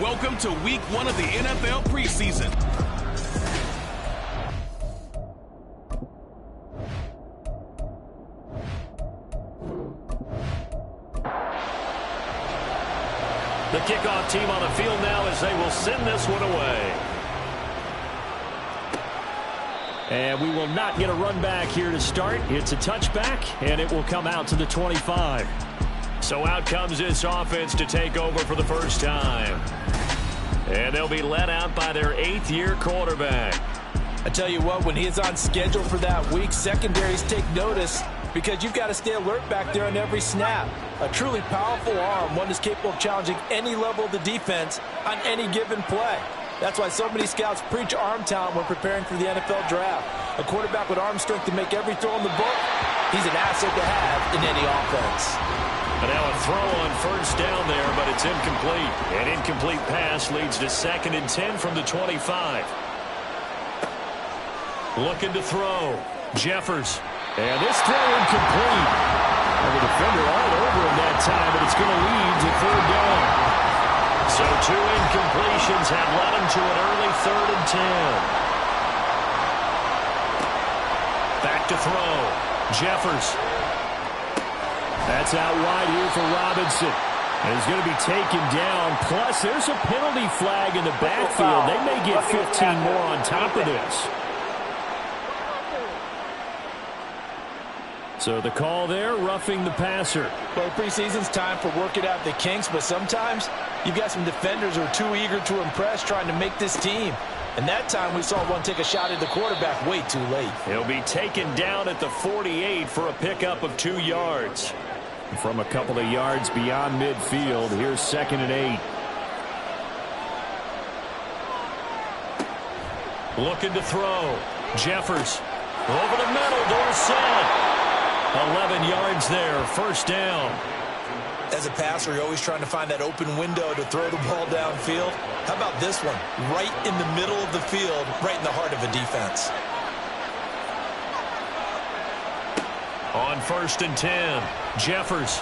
Welcome to week 1 of the NFL preseason. The kickoff team on the field now as they will send this one away. And we will not get a run back here to start. It's a touchback, and it will come out to the 25. So out comes this offense to take over for the first time. And they'll be led out by their 8th-year quarterback. I tell you what, when he is on schedule for that week, secondaries take notice because you've got to stay alert back there on every snap. A truly powerful arm, one that's capable of challenging any level of the defense on any given play. That's why so many scouts preach arm talent when preparing for the NFL draft. A quarterback with arm strength to make every throw in the book, he's an asset to have in any offense. And now a throw on first down there, but it's incomplete. An incomplete pass leads to 2nd and 10 from the 25. Looking to throw. Jeffers. And this throw incomplete. And the defender all over him that time, but it's going to lead to 3rd down. So 2 incompletions have led him to an early 3rd and 10. Back to throw. Jeffers. That's out wide here for Robinson. And he's going to be taken down. Plus, there's a penalty flag in the backfield. They may get 15 more on top of this. So the call there, roughing the passer. Well, preseason's time for working out the kinks, but sometimes you've got some defenders who are too eager to impress trying to make this team. And that time we saw one take a shot at the quarterback way too late. He'll be taken down at the 48 for a pickup of 2 yards. From a couple of yards beyond midfield, here's 2nd and 8. Looking to throw. Jeffers. Over the middle, Dorsett. 11 yards there, first down. As a passer, you're always trying to find that open window to throw the ball downfield. How about this one? Right in the middle of the field, right in the heart of a defense. On 1st and 10, Jeffers.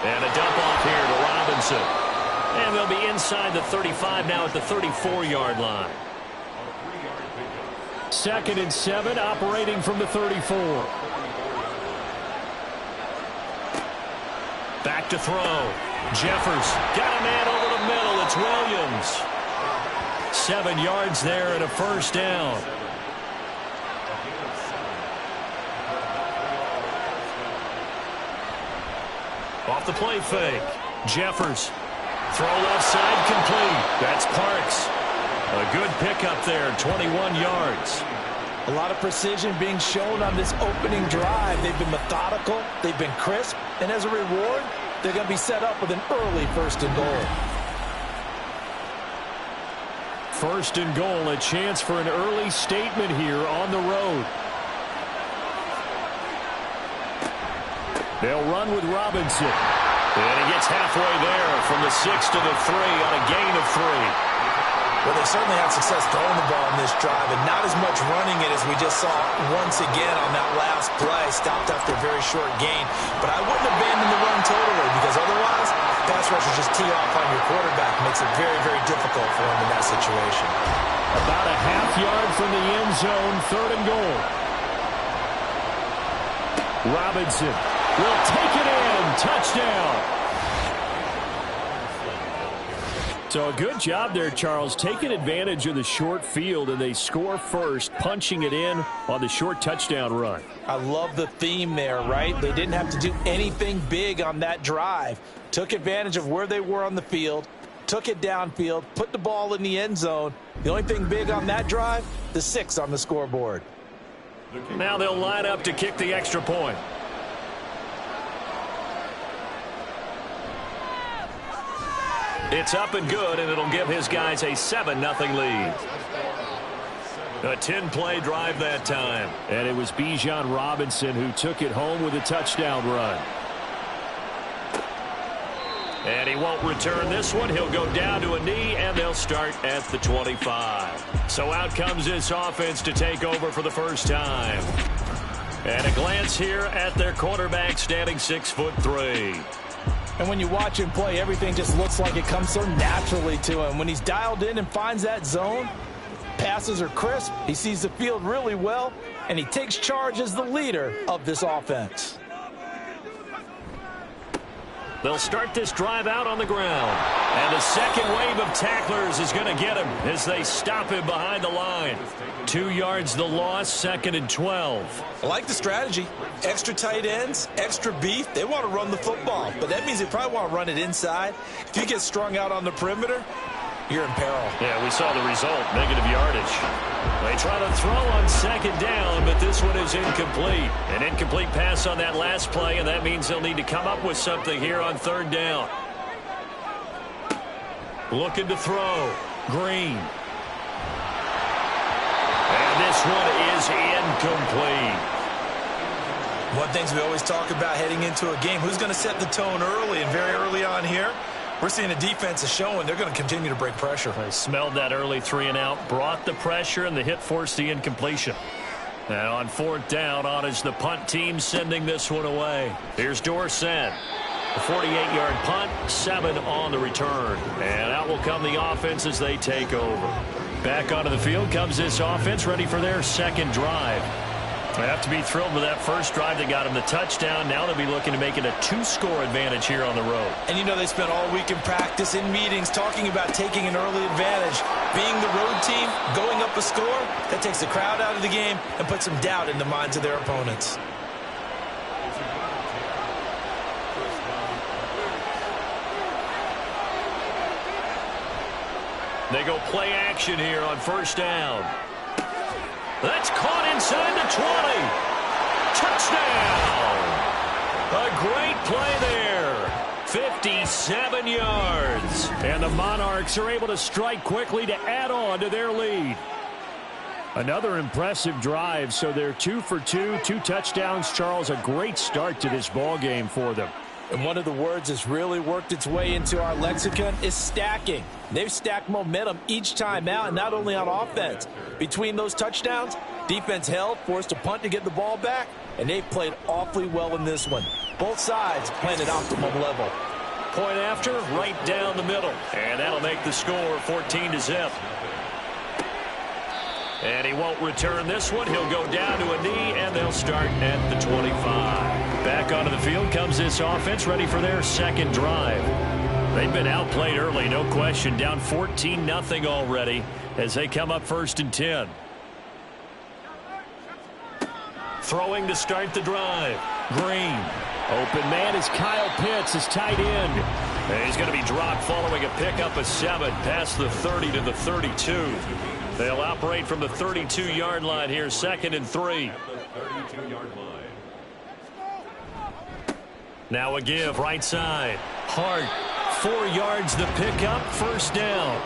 And a dump off here to Robinson. And they'll be inside the 35 now at the 34-yard line. 2nd and 7, operating from the 34. Back to throw. Jeffers got a man over the middle. It's Williams. 7 yards there and a first down. Off the play fake. Jeffers. Throw left side complete. That's Parks. A good pickup there, 21 yards. A lot of precision being shown on this opening drive. They've been methodical, they've been crisp, and as a reward, they're going to be set up with an early 1st and goal. 1st and goal, a chance for an early statement here on the road. They'll run with Robinson. And he gets halfway there from the 6 to the 3 on a gain of 3. Well, they certainly had success throwing the ball in this drive, and not as much running it as we just saw once again on that last play. Stopped after a very short gain. But I wouldn't abandon the run totally, because otherwise, pass rushers just tee off on your quarterback. Makes it very, very difficult for him in that situation. About a half yard from the end zone, 3rd and goal. Robinson will take it in. Touchdown. So a good job there, Charles, taking advantage of the short field, and they score first, punching it in on the short touchdown run. I love the theme there, right? They didn't have to do anything big on that drive. Took advantage of where they were on the field, took it downfield, put the ball in the end zone. The only thing big on that drive, the 6 on the scoreboard. Now they'll line up to kick the extra point. It's up and good, and it'll give his guys a 7-0 lead. A 10-play drive that time. And it was Bijan Robinson who took it home with a touchdown run. And he won't return this one. He'll go down to a knee, and they'll start at the 25. So out comes this offense to take over for the first time. And a glance here at their quarterback, standing 6'3". And when you watch him play, everything just looks like it comes so naturally to him. When he's dialed in and finds that zone, passes are crisp, he sees the field really well, and he takes charge as the leader of this offense. They'll start this drive out on the ground. And the second wave of tacklers is going to get him as they stop him behind the line. 2 yards the loss, 2nd and 12. I like the strategy. Extra tight ends, extra beef. They want to run the football, but that means they probably want to run it inside. If you get strung out on the perimeter, you're in peril. Yeah, we saw the result, negative yardage. They try to throw on 2nd down, but this one is incomplete. An incomplete pass on that last play, and that means they'll need to come up with something here on 3rd down. Looking to throw. Green. And this one is incomplete. One of the things we always talk about heading into a game, who's going to set the tone early, and very early on here, we're seeing the defense is showing they're going to continue to break pressure. They smelled that early 3-and-out, brought the pressure, and the hit forced the incompletion. And on 4th down, on is the punt team sending this one away. Here's Dorsett. A 48-yard punt, 7 on the return. And out will come the offense as they take over. Back onto the field comes this offense, ready for their 2nd drive. They have to be thrilled with that first drive that got them the touchdown. Now they'll be looking to make it a 2-score advantage here on the road. And you know they spent all week in practice, in meetings, talking about taking an early advantage. Being the road team, going up a score, that takes the crowd out of the game and puts some doubt in the minds of their opponents. They go play action here on 1st down. That's caught inside the 20. Touchdown! A great play there. 57 yards. And the Monarchs are able to strike quickly to add on to their lead. Another impressive drive, so they're 2 for 2, 2 touchdowns. Charles, a great start to this ball game for them. And one of the words that's really worked its way into our lexicon is stacking. They've stacked momentum each time out, and not only on offense. Between those touchdowns, defense held, forced a punt to get the ball back, and they've played awfully well in this one. Both sides playing at optimum level. Point after, right down the middle. And that'll make the score 14-0. And he won't return this one. He'll go down to a knee, and they'll start at the 25. Back onto the field comes this offense, ready for their 2nd drive. They've been outplayed early, no question. Down 14-0 already as they come up 1st and 10. Throwing to start the drive. Green. Open man is Kyle Pitts, his tight end. And he's going to be dropped following a pickup of 7 past the 30 to the 32. They'll operate from the 32-yard line here, 2nd and 3. Now a give, right side. Hart, 4 yards the pickup, 1st down.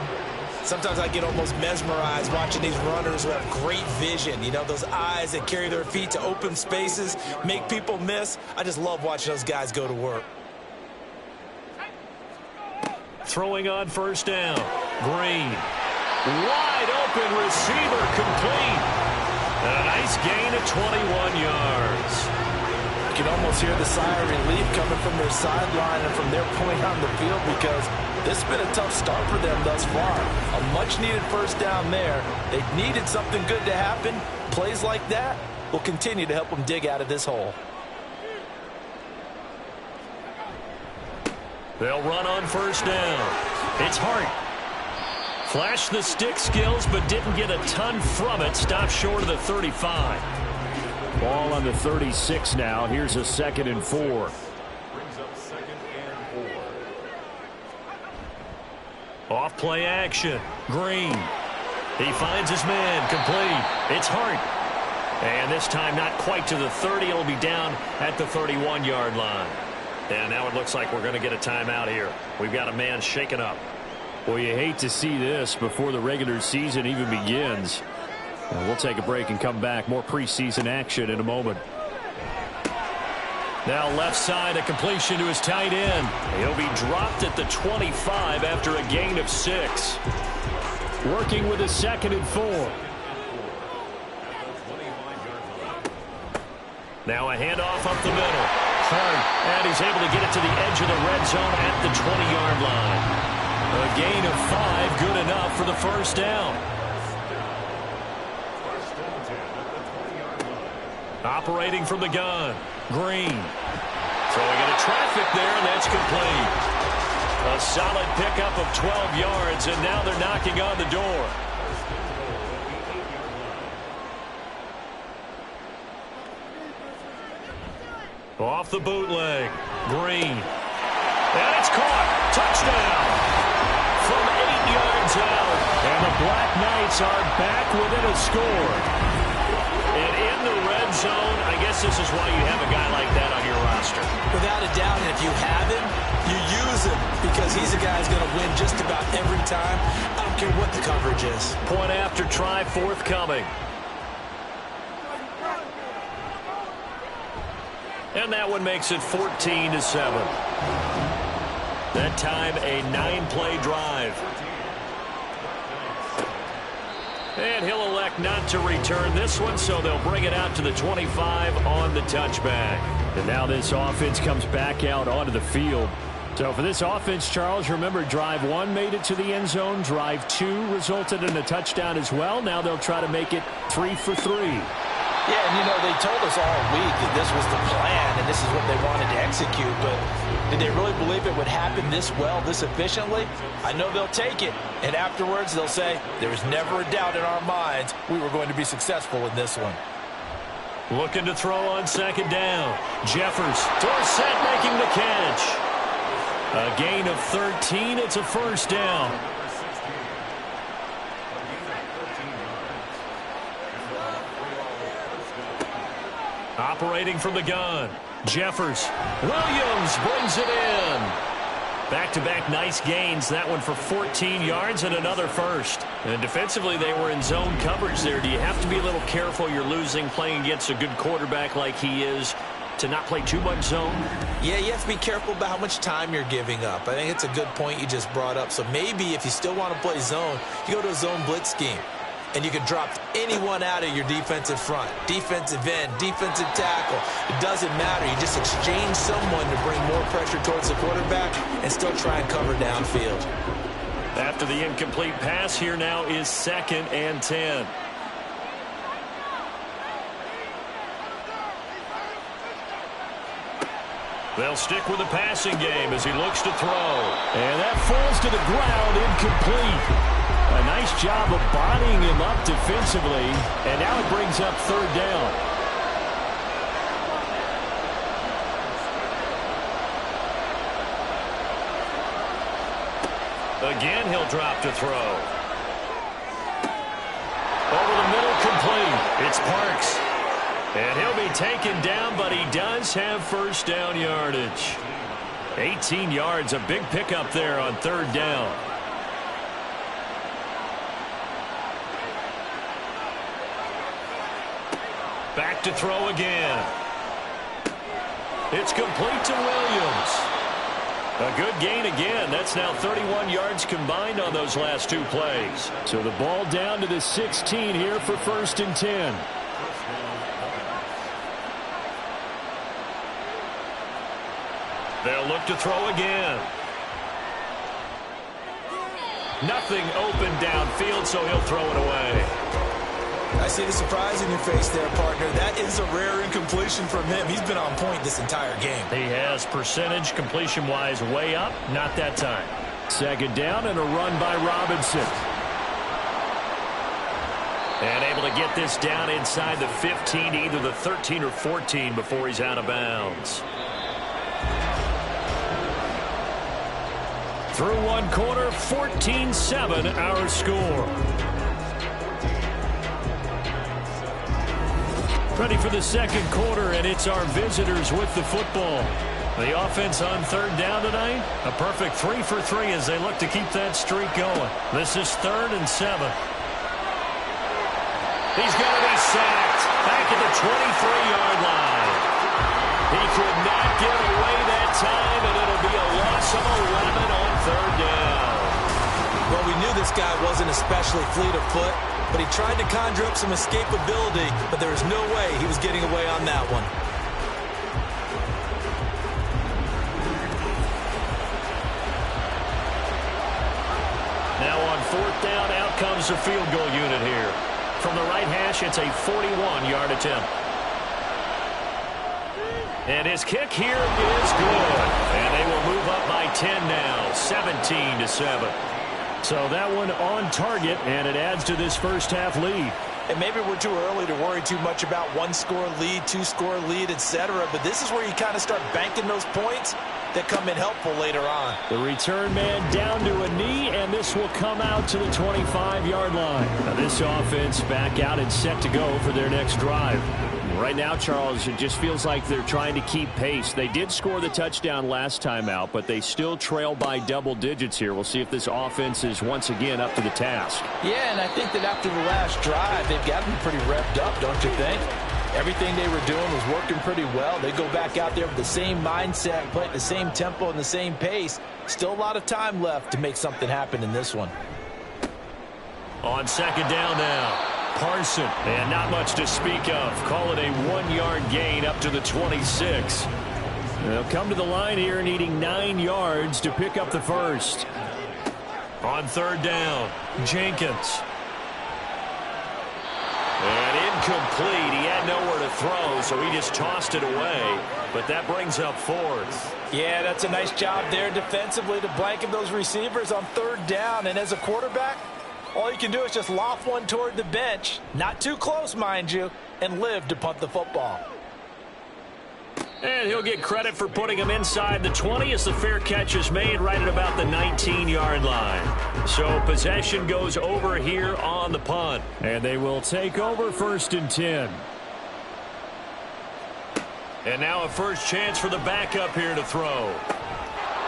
Sometimes I get almost mesmerized watching these runners who have great vision. You know, those eyes that carry their feet to open spaces, make people miss. I just love watching those guys go to work. Throwing on 1st down. Green. Wide open receiver, complete. And a nice gain of 21 yards. You can almost hear the sigh of relief coming from their sideline and from their point on the field, because this has been a tough start for them thus far. A much-needed 1st down there. They needed something good to happen. Plays like that will continue to help them dig out of this hole. They'll run on 1st down. It's Hart. Flashed the stick skills, but didn't get a ton from it. Stopped short of the 35. Ball on the 36 now. Here's a 2nd and 4. Brings up 2nd and 4. Off play action. Green. He finds his man. Complete. It's Hart. And this time not quite to the 30. It'll be down at the 31-yard line. And now it looks like we're going to get a timeout here. We've got a man shaken up. Well, you hate to see this before the regular season even begins. We'll take a break and come back. More preseason action in a moment. Now left side, a completion to his tight end. He'll be dropped at the 25 after a gain of 6. Working with a 2nd and 4. Now a handoff up the middle. Hart, and he's able to get it to the edge of the red zone at the 20-yard line. A gain of 5, good enough for the first down. Operating from the gun, Green. Throwing into traffic there, and that's complete. A solid pickup of 12 yards, and now they're knocking on the door. Off the bootleg, Green. And it's caught. Touchdown. From 8 yards out. And the Black Knights are back within a score. And in the red zone, I guess this is why you have a guy like that on your roster. Without a doubt, and if you have him, you use him because he's a guy who's going to win just about every time. I don't care what the coverage is. Point after try forthcoming. And that one makes it 14-7. That time, a 9-play drive. And he'll elect not to return this one, so they'll bring it out to the 25 on the touchback. And now this offense comes back out onto the field. So for this offense, Charles, remember, drive 1 made it to the end zone. Drive 2 resulted in a touchdown as well. Now they'll try to make it 3 for 3. Yeah, and, you know, they told us all week that this was the plan and this is what they wanted to execute, but did they really believe it would happen this well, this efficiently? I know they'll take it, and afterwards they'll say, there was never a doubt in our minds we were going to be successful in this one. Looking to throw on second down. Jeffers, Dorsett making the catch. A gain of 13, it's a first down. Operating from the gun, Jeffers. Williams brings it in. Back-to-back nice gains. That one for 14 yards and another first. And defensively, they were in zone coverage there. Do you have to be a little careful? You're losing, playing against a good quarterback like he is, to not play too much zone? Yeah, you have to be careful about how much time you're giving up. I think it's a good point you just brought up. So maybe if you still want to play zone, you go to a zone blitz scheme. And you can drop anyone out of your defensive front, defensive end, defensive tackle. It doesn't matter. You just exchange someone to bring more pressure towards the quarterback and still try and cover downfield. After the incomplete pass, here now is 2nd and 10. They'll stick with the passing game as he looks to throw. And that falls to the ground, incomplete. A nice job of bodying him up defensively, and now it brings up 3rd down. Again, he'll drop to throw. Over the middle, complete. It's Parks. And he'll be taken down, but he does have first down yardage. 18 yards, a big pickup there on 3rd down. Back to throw again. It's complete to Williams. A good gain again. That's now 31 yards combined on those last 2 plays. So the ball down to the 16 here for 1st and 10. They'll look to throw again. Nothing open downfield, so he'll throw it away. I see the surprise in your face there, partner. That is a rare incompletion from him. He's been on point this entire game. He has percentage completion-wise way up. Not that time. 2nd down and a run by Robinson. And able to get this down inside the 15, either the 13 or 14 before he's out of bounds. Through 1 quarter, 14-7 our score. Ready for the 2nd quarter, and it's our visitors with the football. The offense on 3rd down tonight, a perfect 3 for 3 as they look to keep that streak going. This is 3rd and 7. He's going to be sacked back at the 23-yard line. He could not get away that time, and it'll be a loss of 11 on 3rd down. Well, we knew this guy wasn't especially fleet of foot, but he tried to conjure up some escapability, but there was no way he was getting away on that one. fourth down, out comes the field goal unit here. From the right hash, it's a 41-yard attempt. And his kick here is good. And they will move up by 10 now, 17-7. So that one on target, and it adds to this first half lead. And maybe we're too early to worry too much about one-score lead, two-score lead, etc. But this is where you kind of start banking those points that come in helpful later on. The return man down to a knee, and this will come out to the 25-yard line. Now this offense back out and set to go for their next drive. Right now, Charles, it just feels like they're trying to keep pace. They did score the touchdown last time out, but they still trail by double digits here. We'll see if this offense is once again up to the task. Yeah, and I think that after the last drive, they've got to be pretty revved up, don't you think? Everything they were doing was working pretty well. They go back out there with the same mindset, play at the same tempo and the same pace. Still a lot of time left to make something happen in this one. On second down now. Parson, and not much to speak of. Call it a 1-yard gain up to the 26. They'll come to the line here needing 9 yards to pick up the first. On third down, Jenkins. And incomplete. He had nowhere to throw, so he just tossed it away. But that brings up fourth. Yeah, that's a nice job there defensively to blanket those receivers on third down. And as a quarterback, all you can do is just loft one toward the bench, not too close, mind you, and live to punt the football. And he'll get credit for putting him inside the 20 as the fair catch is made right at about the 19-yard line. So possession goes over here on the punt. And they will take over 1st and 10. And now a first chance for the backup here to throw.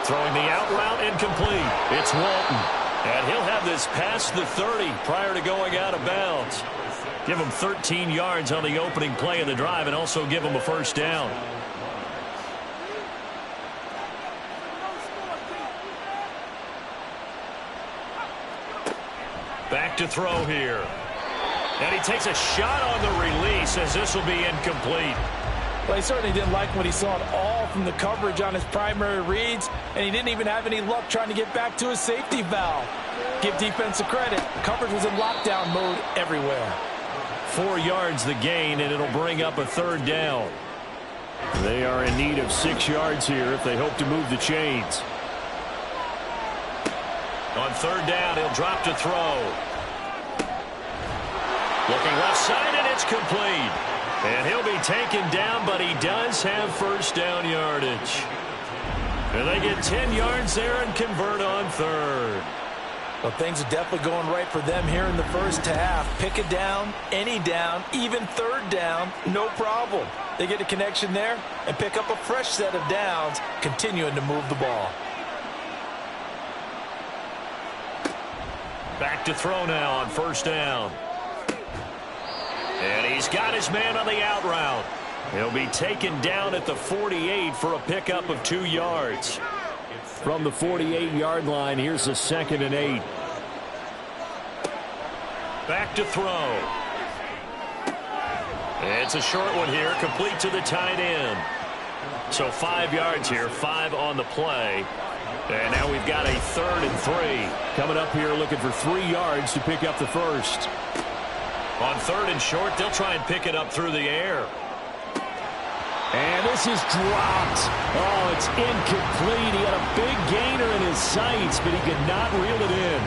Throwing the out route incomplete. It's Walton. And he'll have this past the 30 prior to going out of bounds. Give him 13 yards on the opening play of the drive and also give him a first down. Back to throw here. And he takes a shot on the release as this will be incomplete. Well, he certainly didn't like what he saw at all from the coverage on his primary reads, and he didn't even have any luck trying to get back to his safety valve. Give defense credit. Coverage was in lockdown mode everywhere. 4 yards the gain, and it'll bring up a third down. They are in need of 6 yards here if they hope to move the chains. On third down, he'll drop to throw. Looking left side, and it's complete. And he'll be taken down, but he does have first down yardage. And they get 10 yards there and convert on third. Well, things are definitely going right for them here in the first half. Pick a down, any down, even third down, no problem. They get a connection there and pick up a fresh set of downs, continuing to move the ball. Back to throw now on first down. And he's got his man on the out route. He'll be taken down at the 48 for a pickup of 2 yards. From the 48-yard line, here's a 2nd and 8. Back to throw. It's a short one here, complete to the tight end. So 5 yards here, 5 on the play. And now we've got a 3rd and 3. Coming up here looking for 3 yards to pick up the first. On 3rd and short, they'll try and pick it up through the air. And this is dropped. Oh, it's incomplete. He had a big gainer in his sights, but he could not reel it in.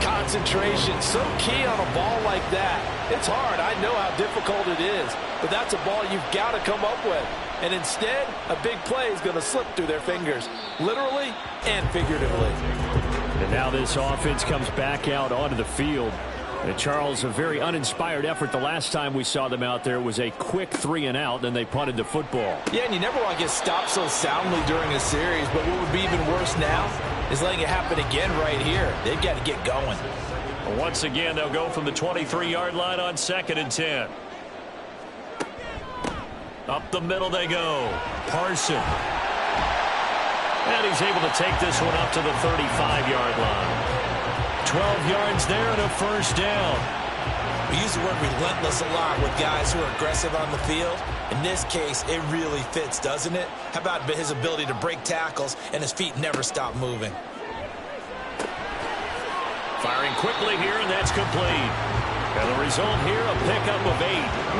Concentration, so key on a ball like that. It's hard. I know how difficult it is, but that's a ball you've got to come up with. And instead, a big play is going to slip through their fingers, literally and figuratively. And now this offense comes back out onto the field. And Charles, a very uninspired effort the last time we saw them out there was a quick 3 and out, then they punted the football. Yeah, and you never want to get stopped so soundly during a series, but what would be even worse now is letting it happen again right here. They've got to get going. Once again, they'll go from the 23-yard line on 2nd and 10. Up the middle they go. Parson. And he's able to take this one up to the 35-yard line. 12 yards there and a first down. We use the word relentless a lot with guys who are aggressive on the field. In this case, it really fits, doesn't it? How about his ability to break tackles and his feet never stop moving? Firing quickly here, and that's complete. And the result here, a pickup of 8.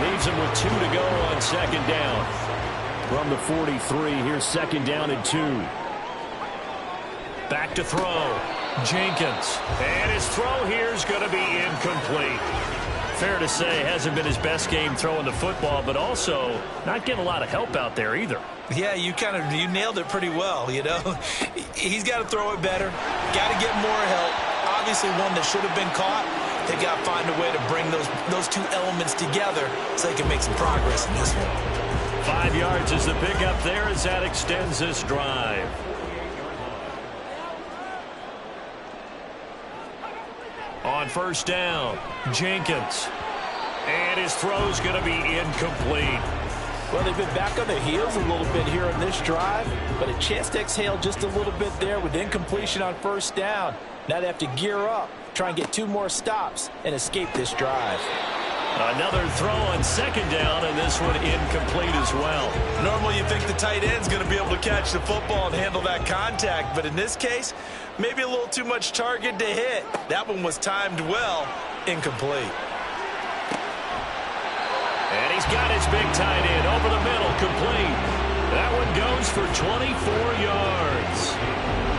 Leaves him with 2 to go on second down. From the 43, here's second down and 2. Back to throw. Jenkins. And his throw here is going to be incomplete. Fair to say, hasn't been his best game throwing the football, but also not getting a lot of help out there either. Yeah, you nailed it pretty well, you know. He's got to throw it better. Got to get more help. Obviously one that should have been caught. They got to find a way to bring those two elements together so they can make some progress in this one. 5 yards is the pickup there as that extends this drive. On first down, Jenkins. And his throw's going to be incomplete. Well, they've been back on their heels a little bit here in this drive, but a chance to exhale just a little bit there with incompletion on first down. Now they have to gear up, try and get 2 more stops, and escape this drive. Another throw on second down, and this one incomplete as well. Normally you think the tight end's going to be able to catch the football and handle that contact, but in this case, maybe a little too much target to hit. That one was timed well, incomplete. And he's got his big tight end over the middle, complete. That one goes for 24 yards.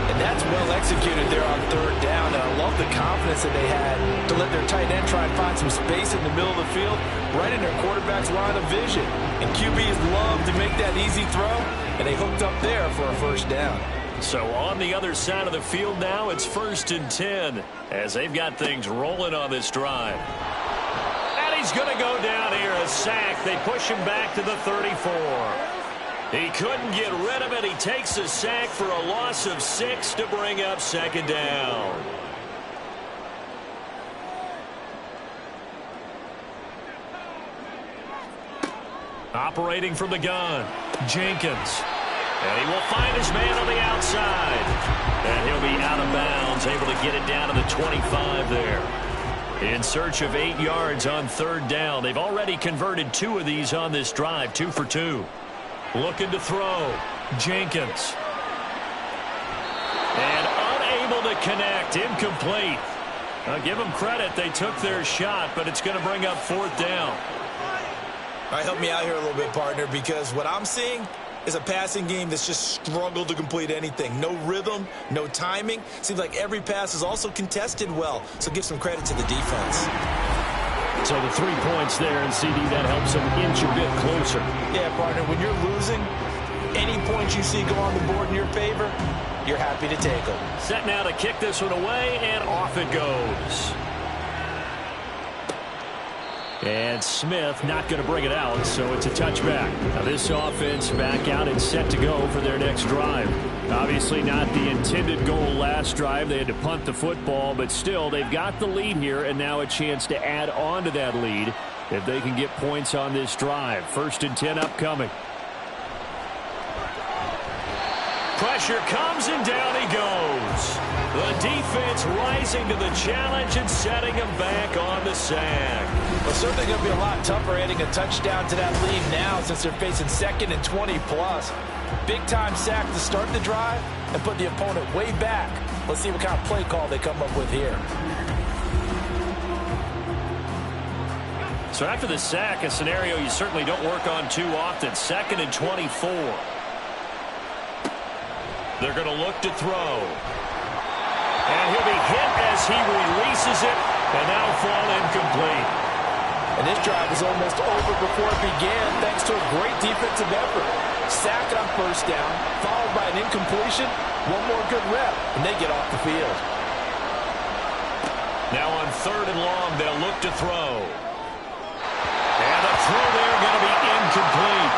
And that's well executed there on third down. And I love the confidence that they had to let their tight end try and find some space in the middle of the field, right in their quarterback's line of vision. And QBs love to make that easy throw, and they hooked up there for a first down. So on the other side of the field now, it's 1st and 10 as they've got things rolling on this drive. And he's going to go down here, a sack. They push him back to the 34. He couldn't get rid of it. He takes a sack for a loss of 6 to bring up second down. Operating from the gun, Jenkins. And he will find his man on the outside. And he'll be out of bounds, able to get it down to the 25 there. In search of 8 yards on third down. They've already converted 2 of these on this drive, 2 for 2. Looking to throw, Jenkins. And unable to connect, incomplete. I'll give them credit, they took their shot, but it's going to bring up 4th down. All right, help me out here a little bit, partner, because what I'm seeing is a passing game that's just struggled to complete anything. No rhythm, no timing. Seems like every pass is also contested well, so give some credit to the defense. So the 3 points there, and CD, that helps them inch a bit closer. Yeah, partner, when you're losing, any points you see go on the board in your favor, you're happy to take them. Set now to kick this one away, and off it goes. And Smith not going to bring it out, so it's a touchback. Now this offense back out and set to go for their next drive. Obviously not the intended goal last drive. They had to punt the football, but still they've got the lead here, and now a chance to add on to that lead if they can get points on this drive. 1st and 10 upcoming. Pressure comes, and down he goes. The defense rising to the challenge and setting him back on the sack. Well, certainly going to be a lot tougher adding a touchdown to that lead now since they're facing 2nd and 20+. Big-time sack to start the drive and put the opponent way back. Let's see what kind of play call they come up with here. So after the sack, a scenario you certainly don't work on too often. 2nd and 24. They're going to look to throw. And he'll be hit as he releases it, and that'll fall incomplete. And this drive is almost over before it began thanks to a great defensive effort. Sack on first down, followed by an incompletion. One more good rep, and they get off the field. Now on 3rd and long, they'll look to throw. And the throw there going to be incomplete.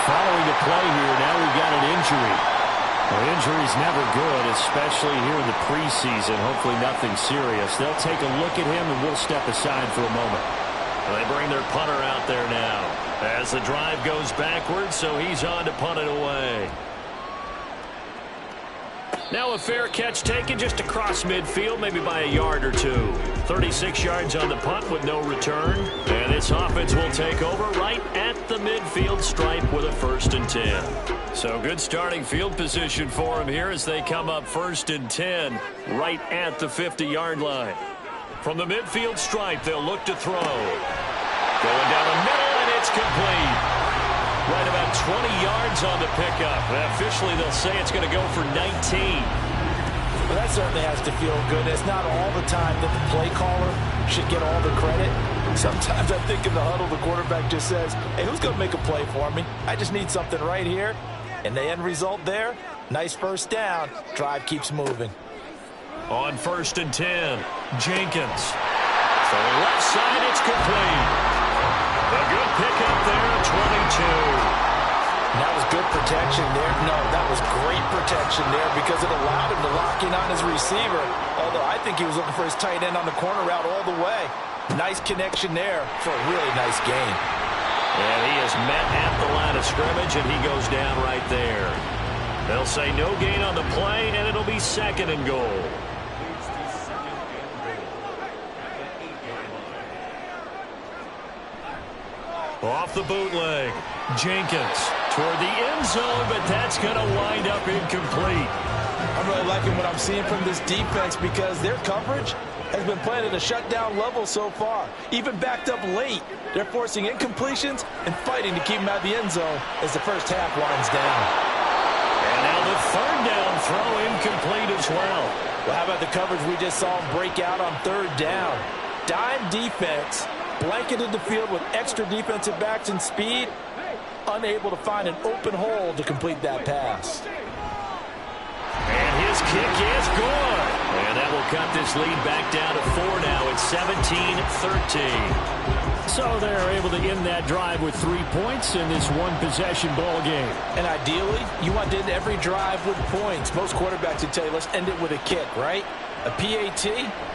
Following the play here, now we've got an injury. Well, injury's never good, especially here in the preseason. Hopefully nothing serious. They'll take a look at him, and we'll step aside for a moment. They bring their punter out there now as the drive goes backwards, so he's on to punt it away. Now a fair catch taken just across midfield, maybe by a yard or two. 36 yards on the punt with no return. And this offense will take over right at the midfield stripe with a 1st and 10. So good starting field position for them here as they come up 1st and 10 right at the 50-yard line. From the midfield stripe, they'll look to throw. Going down the middle, and it's complete. Right about 20 yards on the pickup. And officially, they'll say it's going to go for 19. Well, that certainly has to feel good. It's not all the time that the play caller should get all the credit. Sometimes I think in the huddle, the quarterback just says, hey, who's going to make a play for me? I just need something right here. And the end result there, nice 1st down. Drive keeps moving. On 1st and 10, Jenkins. For the left side, it's complete. A good pickup there, 22. That was good protection there. No, that was great protection there because it allowed him to lock in on his receiver. Although I think he was looking for his tight end on the corner route all the way. Nice connection there for a really nice gain. And he is met at the line of scrimmage, and he goes down right there. They'll say no gain on the play, and it'll be 2nd and goal. Off the bootleg, Jenkins toward the end zone, but that's going to wind up incomplete. I'm really liking what I'm seeing from this defense because their coverage has been playing at a shutdown level so far. Even backed up late, they're forcing incompletions and fighting to keep them out of the end zone as the first half winds down. And now the 3rd down throw incomplete as well. Well, how about the coverage we just saw them break out on 3rd down? Dime defense. Blanketed the field with extra defensive backs and speed, unable to find an open hole to complete that pass. And his kick is good. And that will cut this lead back down to 4 now. It's 17-13. So they're able to end that drive with 3 points in this one-possession ball game. And ideally, you want to end every drive with points. Most quarterbacks would tell you, let's end it with a kick, right? A PAT,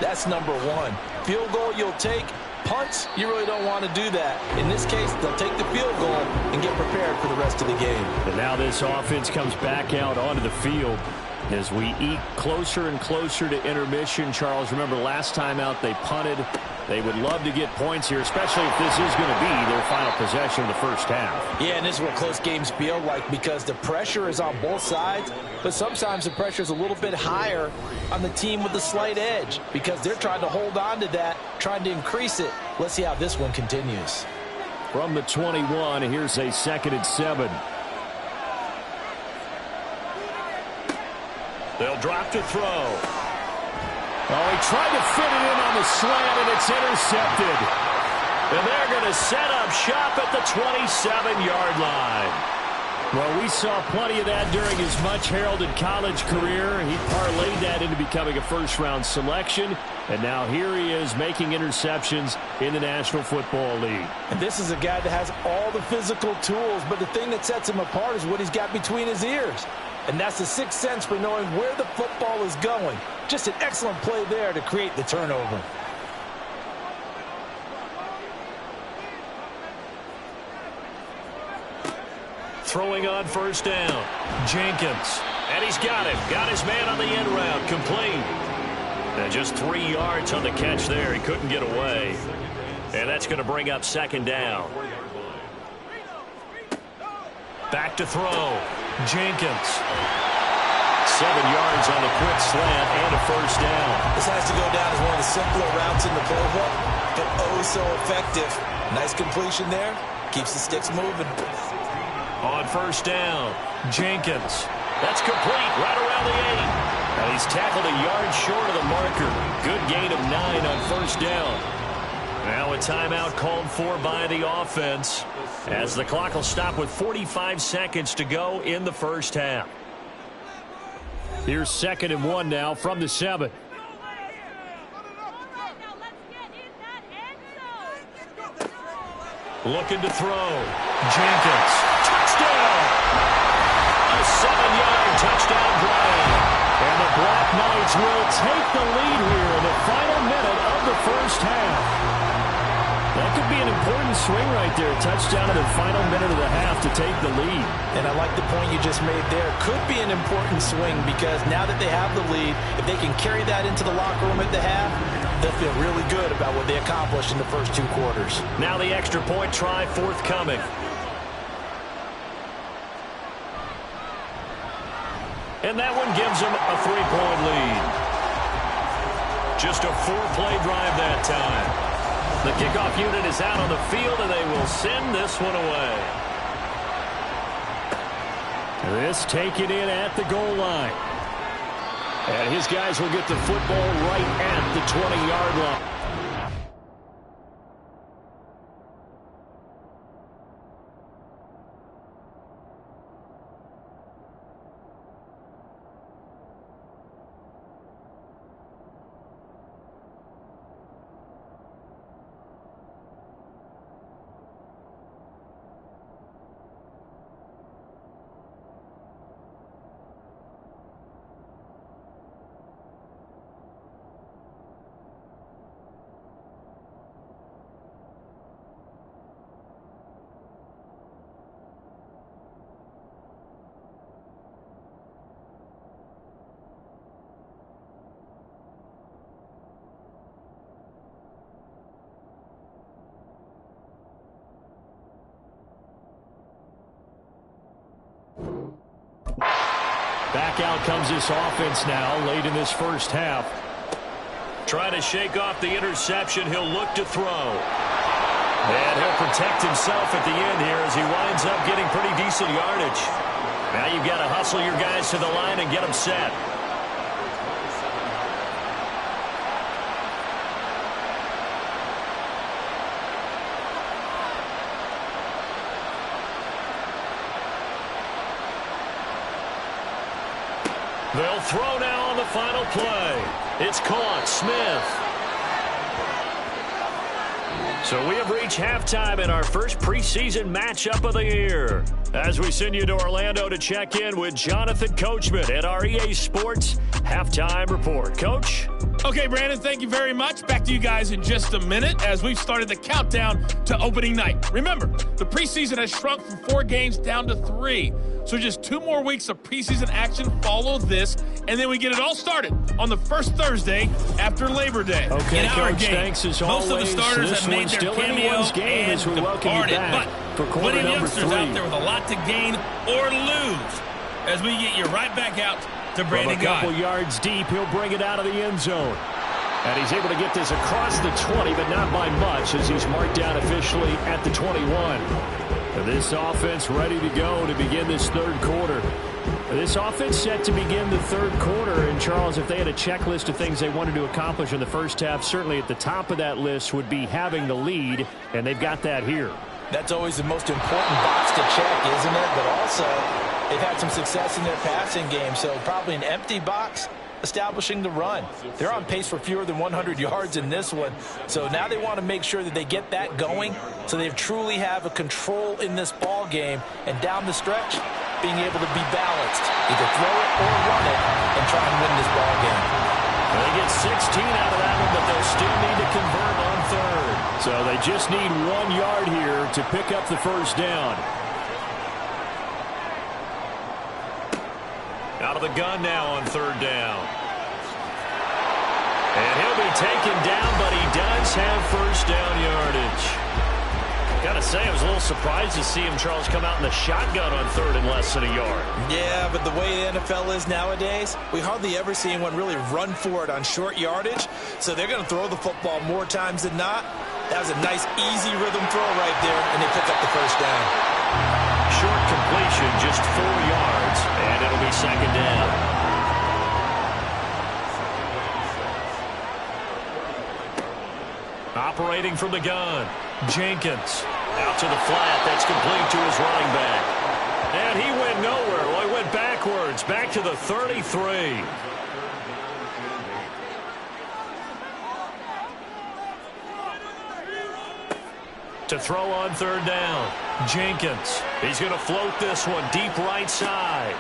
that's number 1. Field goal you'll take. Punts, you really don't want to do that. In this case, they'll take the field goal and get prepared for the rest of the game. And now this offense comes back out onto the field as we eke closer and closer to intermission. Charles, remember last time out they punted. They would love to get points here, especially if this is going to be their final possession of the first half. Yeah, and this is what close games feel like because the pressure is on both sides, but sometimes the pressure is a little bit higher on the team with the slight edge because they're trying to hold on to that, trying to increase it. Let's see how this one continues. From the 21, here's a 2nd and 7. They'll drop to throw. Oh, he tried to fit it in on the slant, and it's intercepted. And they're going to set up shop at the 27-yard line. Well, we saw plenty of that during his much-heralded college career. He parlayed that into becoming a first-round selection. And now here he is making interceptions in the National Football League. And this is a guy that has all the physical tools, but the thing that sets him apart is what he's got between his ears. And that's the 6th sense for knowing where the football is going. Just an excellent play there to create the turnover. Throwing on 1st down, Jenkins. And he's got him. Got his man on the end route. Complete. And just 3 yards on the catch there. He couldn't get away. And that's going to bring up 2nd down. Back to throw. Jenkins. 7 yards on the quick slant and a 1st down. This has to go down as one of the simpler routes in the playbook, but oh so effective. Nice completion there. Keeps the sticks moving. On 1st down, Jenkins. That's complete right around the 8. And he's tackled a yard short of the marker. Good gain of 9 on 1st down. Now a timeout called for by the offense as the clock will stop with 45 seconds to go in the first half. Here's 2nd and 1 now from the 7. Looking to throw. Jenkins. Touchdown! A 7-yard touchdown drive. And the Black Knights will take the lead here in the final minute of the first half. That could be an important swing right there. Touchdown in the final minute of the half to take the lead. And I like the point you just made there. Could be an important swing because now that they have the lead, if they can carry that into the locker room at the half, they'll feel really good about what they accomplished in the first 2 quarters. Now the extra point try forthcoming. And that one gives them a 3-point lead. Just a 4-play drive that time. The kickoff unit is out on the field, and they will send this one away. This taken in at the goal line. And his guys will get the football right at the 20-yard line. Back out comes this offense now late in this first half. Trying to shake off the interception. He'll look to throw. And he'll protect himself at the end here as he winds up getting pretty decent yardage. Now you've got to hustle your guys to the line and get them set. They'll throw now on the final play. It's caught. Smith. So we have reached halftime in our first preseason matchup of the year. As we send you to Orlando to check in with Jonathan Coachman at our EA Sports Halftime Report. Coach? Okay, Brandon, thank you very much. Back to you guys in just a minute as we've started the countdown to opening night. Remember, the preseason has shrunk from 4 games down to 3. So just 2 more weeks of preseason action follow this, and then we get it all started on the first Thursday after Labor Day. Okay, in our Coach, game, thanks as most always. of the starters this have made their cameo game as we welcome you departed, back for but quarter plenty of number youngsters 3. out there with a lot to gain or lose as we get you right back out to From Brandon a couple Guy. yards deep, he'll bring it out of the end zone. And he's able to get this across the 20, but not by much as he's marked down officially at the 21. And this offense ready to go to begin this third quarter. This offense set to begin the third quarter. And, Charles, if they had a checklist of things they wanted to accomplish in the first half, certainly at the top of that list would be having the lead, and they've got that here. That's always the most important box to check, isn't it? But also, they've had some success in their passing game, so probably an empty box establishing the run. They're on pace for fewer than 100 yards in this one, so now they want to make sure that they get that going so they truly have a control in this ball game, and down the stretch, being able to be balanced, either throw it or run it and try and win this ball game. They get 16 out of that one, but they'll still need to convert on third. So they just need 1 yard here to pick up the first down. Out of the gun now on third down. And he'll be taken down, but he does have first down yardage. Got to say, I was a little surprised to see him, Charles, come out in the shotgun on third and less than a yard. Yeah, but the way the NFL is nowadays, we hardly ever see anyone really run for it on short yardage, so they're going to throw the football more times than not. That was a nice, easy rhythm throw right there, and they pick up the first down. Short completion, just 4 yards, and it'll be second down. Operating from the gun, Jenkins. Out to the flat, that's complete to his running back. And he went nowhere. Well, he went backwards, back to the 33. To throw on third down, Jenkins. He's going to float this one deep right side.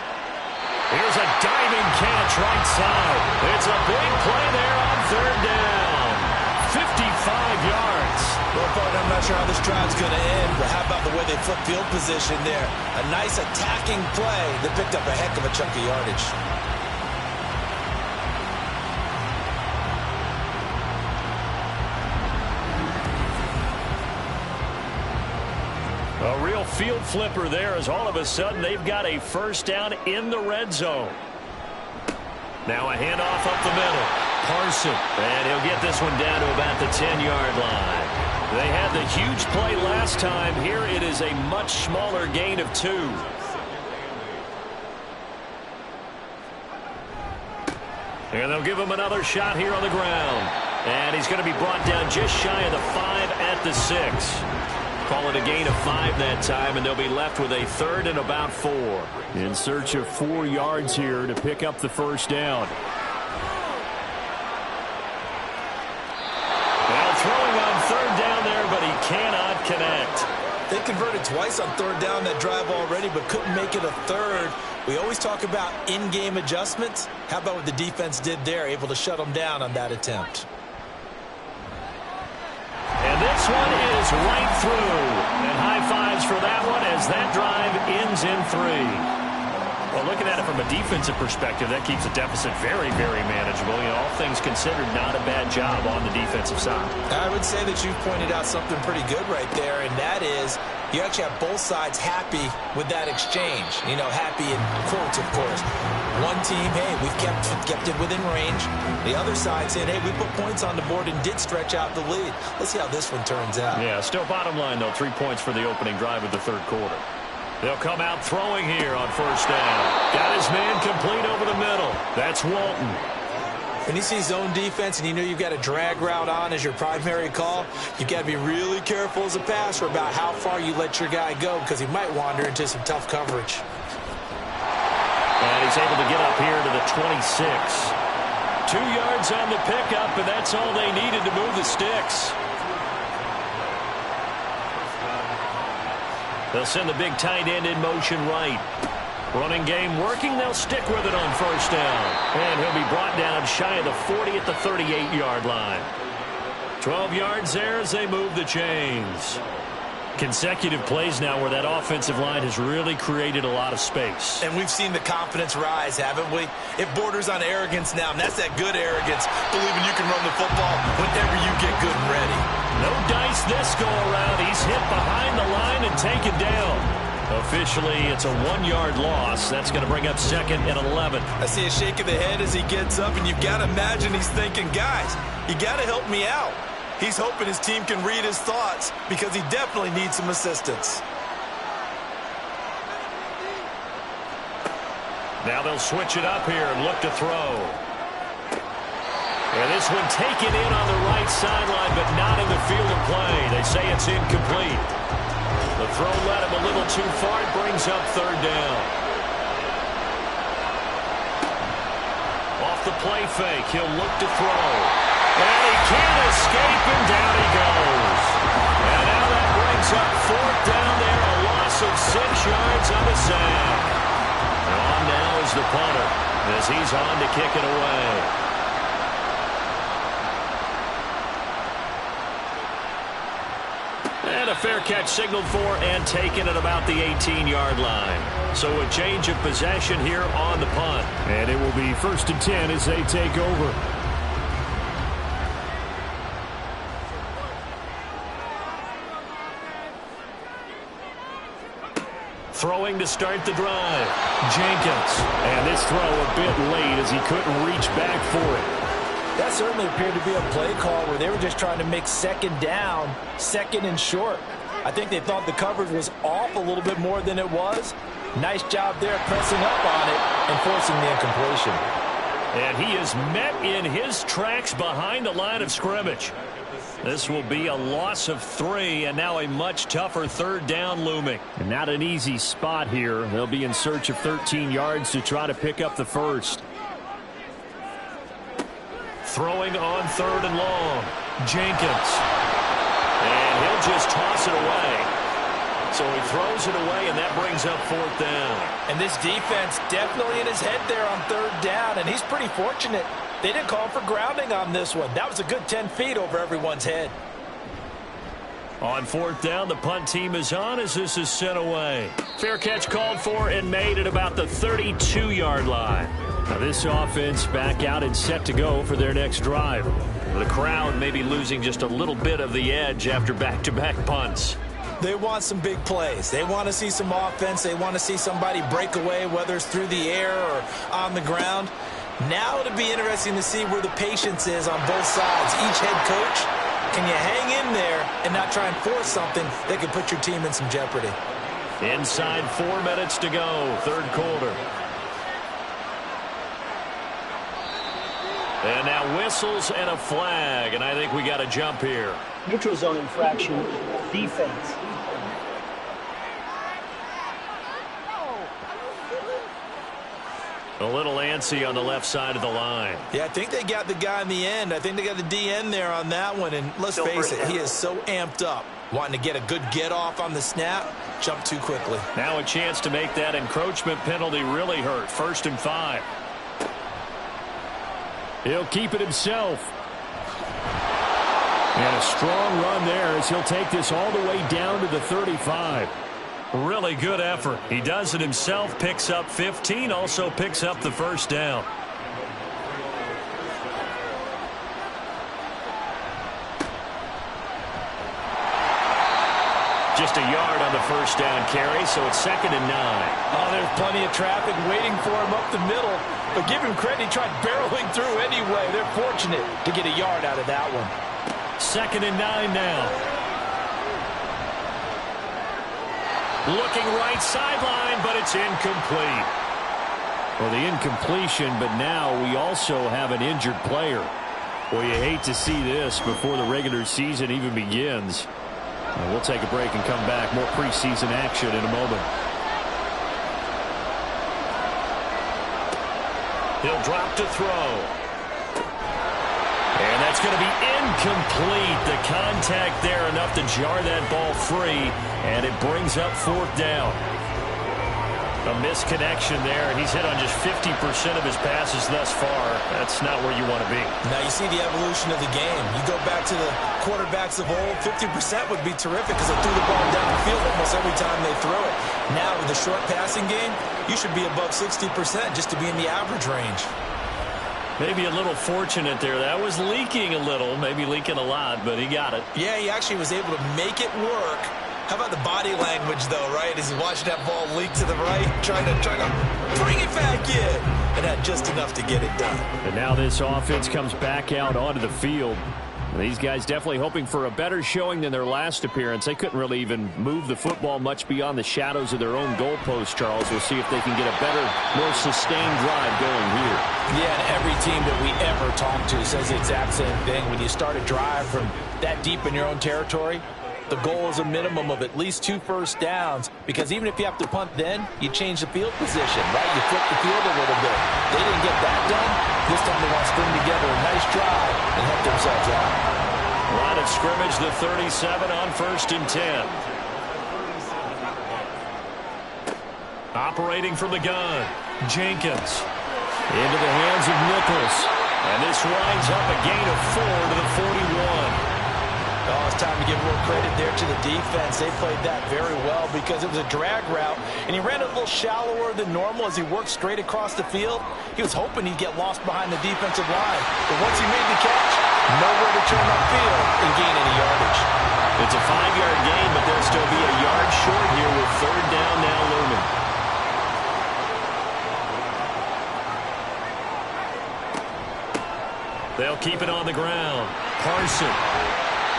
Here's a diving catch right side. It's a big play there on third down. 55 yards. Well, I'm sure how this drive's going to end, but how about the way they flip field position there? A nice attacking play that picked up a heck of a chunk of yardage. A real field flipper there, as all of a sudden they've got a first down in the red zone. Now a handoff up the middle. Parson, and he'll get this one down to about the 10-yard line. They had the huge play last time. Here it is a much smaller gain of 2. And they'll give him another shot here on the ground. And he's going to be brought down just shy of the 5 at the 6. Call it a gain of 5 that time, and they'll be left with a 3rd and about 4. In search of 4 yards here to pick up the first down. Well, throwing on 3rd down there, but he cannot connect. They converted twice on 3rd down that drive already, but couldn't make it a 3rd. We always talk about in-game adjustments. How about what the defense did there, able to shut them down on that attempt? And this one is right through. And high fives for that one as that drive ends in 3. Well, looking at it from a defensive perspective, that keeps the deficit very, very manageable. You know, all things considered, not a bad job on the defensive side. I would say that you've pointed out something pretty good right there, and that is you actually have both sides happy with that exchange. You know, happy in quotes, of course. One team, hey, we've kept it within range. The other side saying, hey, we put points on the board and did stretch out the lead. Let's see how this one turns out. Yeah, still bottom line, though, 3 points for the opening drive of the 3rd quarter. They'll come out throwing here on first down. Got his man complete over the middle. That's Walton. When you see zone defense and you know you've got a drag route on as your primary call, you've got to be really careful as a passer about how far you let your guy go because he might wander into some tough coverage. And he's able to get up here to the 26. 2 yards on the pickup, and that's all they needed to move the sticks. They'll send the big tight end in motion right. Running game working. They'll stick with it on first down. And he'll be brought down shy of the 40 at the 38-yard line. 12 yards there as they move the chains. Consecutive plays now where that offensive line has really created a lot of space. And we've seen the confidence rise, haven't we? It borders on arrogance now, and that's that good arrogance, believing you can run the football whenever you get good and ready. No dice this go around. He's hit behind the line and taken down. Officially, it's a 1-yard loss. That's going to bring up 2nd and 11. I see a shake of the head as he gets up, and you've got to imagine he's thinking, guys, you got to help me out. He's hoping his team can read his thoughts because he definitely needs some assistance. Now they'll switch it up here and look to throw. And this one taken in on the right sideline, but not in the field of play. They say it's incomplete. The throw led him a little too far. It brings up 3rd down. Off the play fake, he'll look to throw. And he can't escape, and down he goes. And now that brings up 4th down there, a loss of 6 yards on the sack. On now is the punter as he's on to kick it away. And a fair catch signaled for and taken at about the 18-yard line. So a change of possession here on the punt. And it will be 1st and 10 as they take over. Throwing to start the drive. Jenkins. And this throw a bit late as he couldn't reach back for it. That certainly appeared to be a play call where they were just trying to make 2nd down, 2nd and short. I think they thought the coverage was off a little bit more than it was. Nice job there pressing up on it and forcing the incompletion. And he is met in his tracks behind the line of scrimmage. This will be a loss of 3, and now a much tougher 3rd down looming. And not an easy spot here. They'll be in search of 13 yards to try to pick up the first. Throwing on 3rd and long. Jenkins. And he'll just toss it away. So he throws it away, and that brings up 4th down. And this defense definitely in his head there on 3rd down, and he's pretty fortunate. They didn't call for grounding on this one. That was a good 10 feet over everyone's head. On fourth down, the punt team is on as this is sent away. Fair catch called for and made at about the 32-yard line. Now this offense back out and set to go for their next drive. The crowd may be losing just a little bit of the edge after back-to-back punts. They want some big plays. They want to see some offense. They want to see somebody break away, whether it's through the air or on the ground. Now it'll be interesting to see where the patience is on both sides. Each head coach, can you hang in there and not try and force something that could put your team in some jeopardy? Inside 4 minutes to go, third quarter. And now whistles and a flag, and I think we got a jump here. Neutral zone infraction, defense. A little antsy on the left side of the line. Yeah, I think they got the guy in the end. I think they got the DN there on that one. And let's face it, he is so amped up, wanting to get a good get-off on the snap, jump too quickly. Now a chance to make that encroachment penalty really hurt. 1st and 5. He'll keep it himself. And a strong run there as he'll take this all the way down to the 35. Really good effort. He does it himself, picks up 15, also picks up the first down. Just a yard on the first down carry, so it's 2nd and 9. Oh, there's plenty of traffic waiting for him up the middle. But give him credit, he tried barreling through anyway. They're fortunate to get a yard out of that one. 2nd and 9 now. Looking right sideline, but it's incomplete. Well, the incompletion, but now we also have an injured player. Well, you hate to see this before the regular season even begins. We'll take a break and come back. More preseason action in a moment. He'll drop to throw. And that's going to be incomplete. The contact there enough to jar that ball free, and it brings up 4th down. A misconnection there, and he's hit on just 50% of his passes thus far. That's not where you want to be. Now you see the evolution of the game. You go back to the quarterbacks of old, 50% would be terrific because they threw the ball down the field almost every time they throw it. Now with the short passing game, you should be above 60% just to be in the average range. Maybe a little fortunate there. That was leaking a little, maybe leaking a lot, but he got it. Yeah, he actually was able to make it work. How about the body language, though, right? As he watched that ball leak to the right, trying to bring it back in. And had just enough to get it done. And now this offense comes back out onto the field. These guys definitely hoping for a better showing than their last appearance. They couldn't really even move the football much beyond the shadows of their own goalpost, Charles. We'll see if they can get a better, more sustained drive going here. Yeah, and every team that we ever talk to says the exact same thing. When you start a drive from that deep in your own territory, the goal is a minimum of at least 2 first downs, because even if you have to punt then, you change the field position, right? You flip the field a little bit. They didn't get that done. This time they want to string together a nice drive and help themselves out. Line of scrimmage, the 37 on 1st and 10. Operating from the gun, Jenkins. Into the hands of Nichols. And this winds up a gain of 4 to the 41. Oh, it's time to give more credit there to the defense. They played that very well because it was a drag route, and he ran a little shallower than normal as he worked straight across the field. He was hoping he'd get lost behind the defensive line, but once he made the catch, nowhere to turn upfield and gain any yardage. It's a 5-yard gain, but they'll still be a yard short here with 3rd down now looming. They'll keep it on the ground. Parson.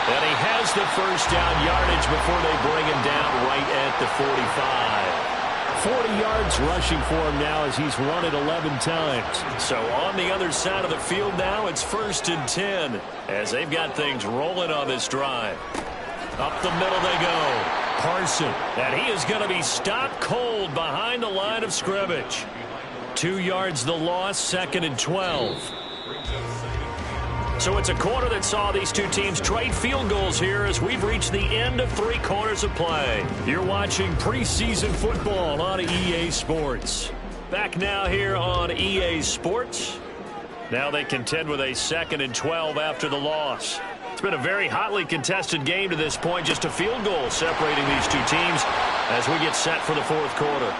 And he has the first down yardage before they bring him down right at the 45. 40 yards rushing for him now as he's run it 11 times. So on the other side of the field now, it's 1st and 10 as they've got things rolling on this drive. Up the middle they go. Parson. And he is going to be stopped cold behind the line of scrimmage. 2 yards the loss, 2nd and 12. So it's a quarter that saw these two teams trade field goals here as we've reached the end of 3 quarters of play. You're watching preseason football on EA Sports. Back now here on EA Sports. Now they contend with a 2nd and 12 after the loss. It's been a very hotly contested game to this point. Just a field goal separating these two teams as we get set for the fourth quarter.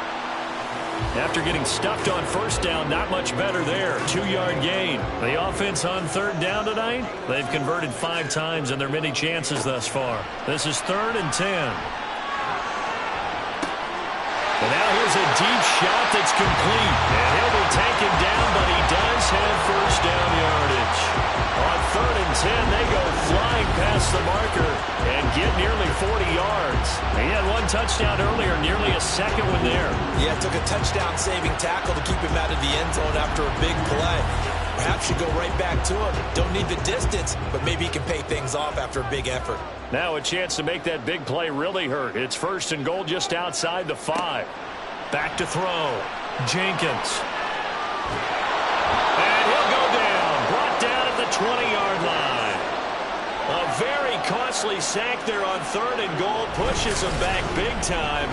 After getting stuffed on first down, not much better there. 2-yard gain. The offense on third down tonight, they've converted 5 times in their many chances thus far. This is 3rd and 10. And now here's a deep shot that's complete. And he'll be taken down, but he does have first down yardage. On 3rd and 10, they go flying past the marker and get nearly 40 yards. He had 1 touchdown earlier, nearly a second one there. Yeah, it took a touchdown-saving tackle to keep him out of the end zone after a big play. Perhaps you go right back to him. Don't need the distance, but maybe he can pay things off after a big effort. Now a chance to make that big play really hurt. It's 1st and goal just outside the 5. Back to throw. Jenkins. And he'll go down. Brought down at the 20-yard line. A very costly sack there on 3rd and goal. Pushes him back big time.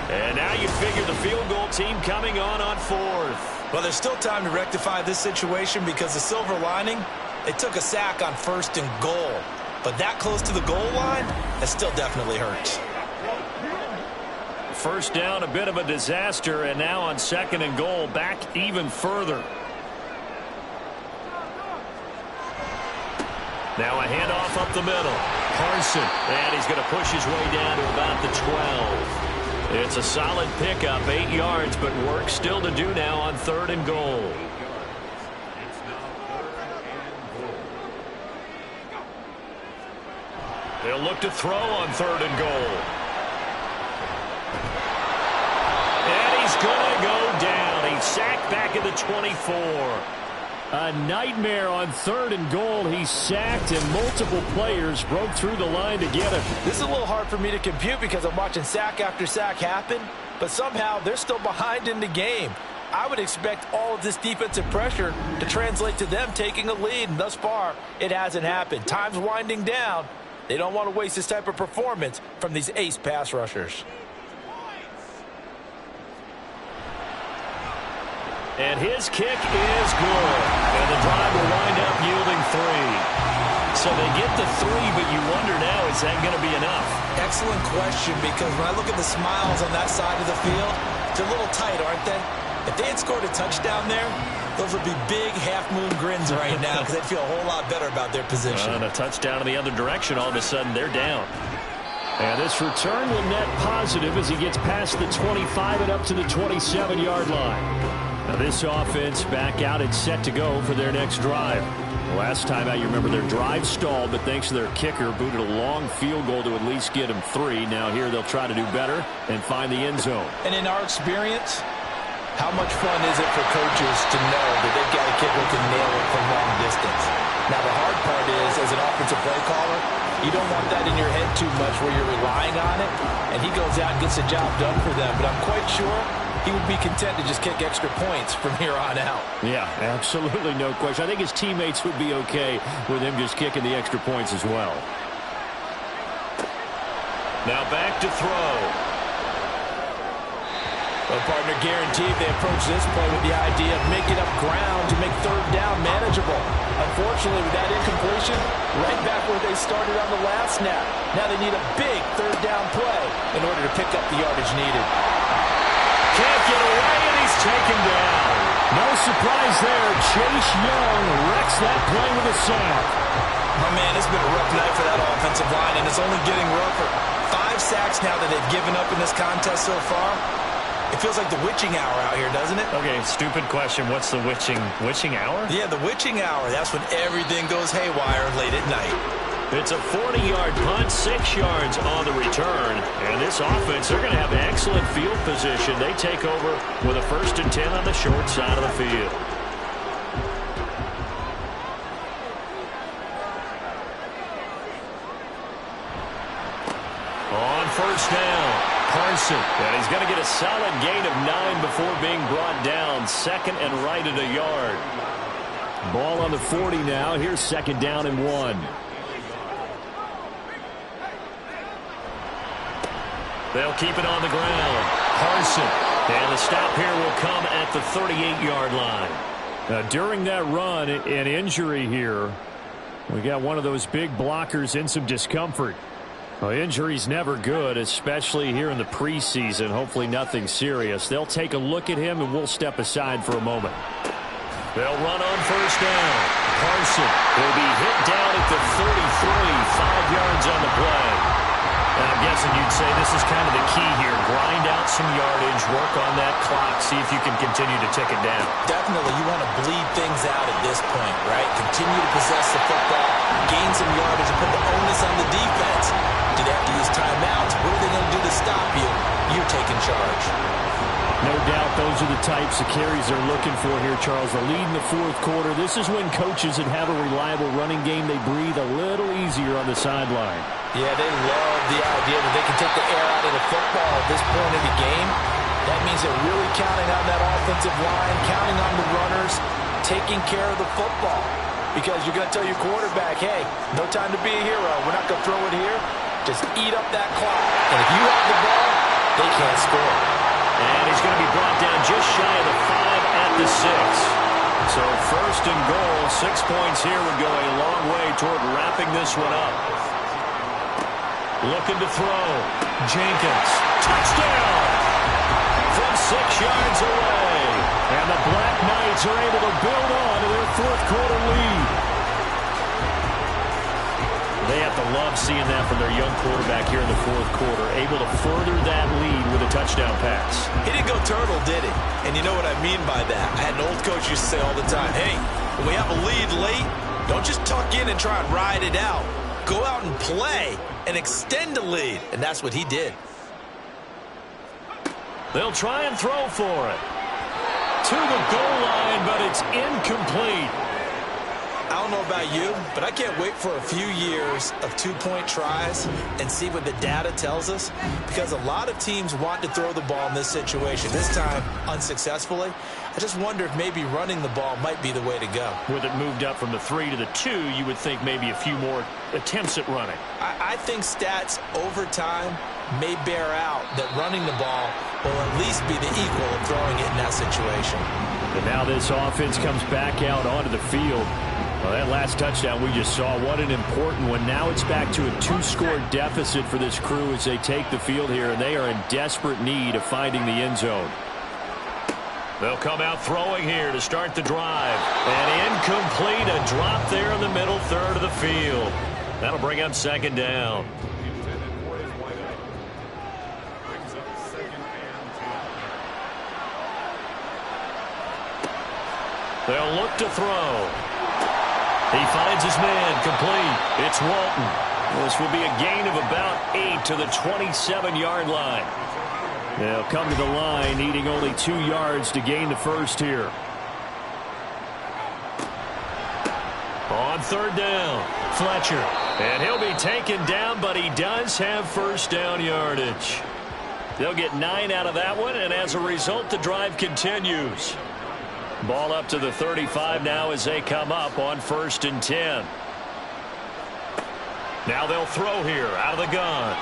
And now you figure the field goal team coming on 4th. Well, there's still time to rectify this situation because the silver lining, they took a sack on 1st and goal. But that close to the goal line, that still definitely hurts. First down, a bit of a disaster, and now on 2nd and goal, back even further. Now a handoff up the middle. Carson, and he's going to push his way down to about the 12. It's a solid pickup, 8 yards, but work still to do now on 3rd and goal. They'll look to throw on 3rd and goal. And he's going to go down. He's sacked back at the 24. A nightmare on 3rd and goal. He's sacked, and multiple players broke through the line to get him. This is a little hard for me to compute because I'm watching sack after sack happen, but somehow they're still behind in the game. I would expect all of this defensive pressure to translate to them taking a lead, and thus far, it hasn't happened. Time's winding down. They don't want to waste this type of performance from these ace pass rushers. And his kick is good. And the drive will wind up yielding 3. So they get the 3, but you wonder now, is that going to be enough? Excellent question, because when I look at the smiles on that side of the field, they're a little tight, aren't they? If they had scored a touchdown there, those would be big half-moon grins right now because they'd feel a whole lot better about their position. And a touchdown in the other direction, all of a sudden they're down. And this return will net positive as he gets past the 25 and up to the 27-yard line. Now this offense back out and set to go for their next drive. Last time out, you remember their drive stalled, but thanks to their kicker, booted a long field goal to at least get them 3. Now here they'll try to do better and find the end zone. And in our experience, how much fun is it for coaches to know that they've got a kicker who can nail it from long distance? Now the hard part is, as an offensive play caller, you don't want that in your head too much where you're relying on it, and he goes out and gets the job done for them. But I'm quite sure he would be content to just kick extra points from here on out. Yeah, absolutely no question. I think his teammates would be okay with him just kicking the extra points as well. Now back to throw. Well, partner, guaranteed they approach this play with the idea of making up ground to make 3rd down manageable. Unfortunately, with that incompletion, right back where they started on the last snap. Now they need a big 3rd down play in order to pick up the yardage needed. Can't get away, and he's taken down. No surprise there. Chase Young wrecks that play with a sack. Oh, man, it's been a rough night for that offensive line, and it's only getting rougher. 5 sacks now that they've given up in this contest so far. It feels like the witching hour out here, doesn't it? Okay, stupid question. What's the witching hour? Yeah, the witching hour. That's when everything goes haywire late at night. It's a 40-yard punt, 6 yards on the return. And this offense, they're going to have excellent field position. They take over with a 1st and 10 on the short side of the field. On 1st down, Carson. And he's going to get a solid gain of 9 before being brought down. 2nd and right at a yard. Ball on the 40 now. Here's 2nd down and 1. They'll keep it on the ground. Carson. And the stop here will come at the 38-yard line. During that run, an injury here We got one of those big blockers in some discomfort. Well, injury's never good, especially here in the preseason. Hopefully nothing serious. They'll take a look at him, and we'll step aside for a moment. They'll run on first down. Carson will be hit down at the 33, 5 yards on the play. And I'm guessing you'd say this is kind of the key here. Grind out some yardage, work on that clock, see if you can continue to tick it down. Definitely, you want to bleed things out at this point, right? Continue to possess the football, gain some yardage, and put the onus on the defense. Do they have to use timeouts? What are they going to do to stop you? You're taking charge. No doubt those are the types of carries they're looking for here, Charles. The lead in the fourth quarter. This is when coaches that have a reliable running game, they breathe a little easier on the sideline. Yeah, they love the idea that they can take the air out of the football at this point in the game. That means they're really counting on that offensive line, counting on the runners, taking care of the football. Because you're going to tell your quarterback, hey, no time to be a hero. We're not going to throw it here. Just eat up that clock. And if you have the ball, they can't score. And he's going to be brought down just shy of the 5 at the 6. So first and goal, 6 points here would go a long way toward wrapping this one up. Looking to throw. Jenkins. Touchdown! From 6 yards away. And the Black Knights are able to build on to their fourth quarter lead. They have to love seeing that from their young quarterback here in the fourth quarter, able to further that lead with a touchdown pass. He didn't go turtle, did he? And you know what I mean by that. I had an old coach used to say all the time, hey, when we have a lead late, don't just tuck in and try and ride it out. Go out and play and extend the lead. And that's what he did. They'll try and throw for it. To the goal line, but it's incomplete. I don't know about you, but I can't wait for a few years of two-point tries and see what the data tells us, because a lot of teams want to throw the ball in this situation, this time unsuccessfully. I just wonder if maybe running the ball might be the way to go. With it moved up from the 3 to the 2, you would think maybe a few more attempts at running. I think stats over time may bear out that running the ball will at least be the equal of throwing it in that situation. And now this offense comes back out onto the field. Well, that last touchdown we just saw, what an important one. Now it's back to a 2-score deficit for this crew as they take the field here, and they are in desperate need of finding the end zone. They'll come out throwing here to start the drive. And incomplete, a drop there in the middle third of the field. That'll bring up second down. They'll look to throw. He finds his man, complete. It's Walton. This will be a gain of about 8 to the 27-yard line. They'll come to the line, needing only 2 yards to gain the first here. On third down, Fletcher. And he'll be taken down, but he does have first down yardage. They'll get 9 out of that one, and as a result, the drive continues. Ball up to the 35 now as they come up on 1st and 10. Now they'll throw here out of the gun.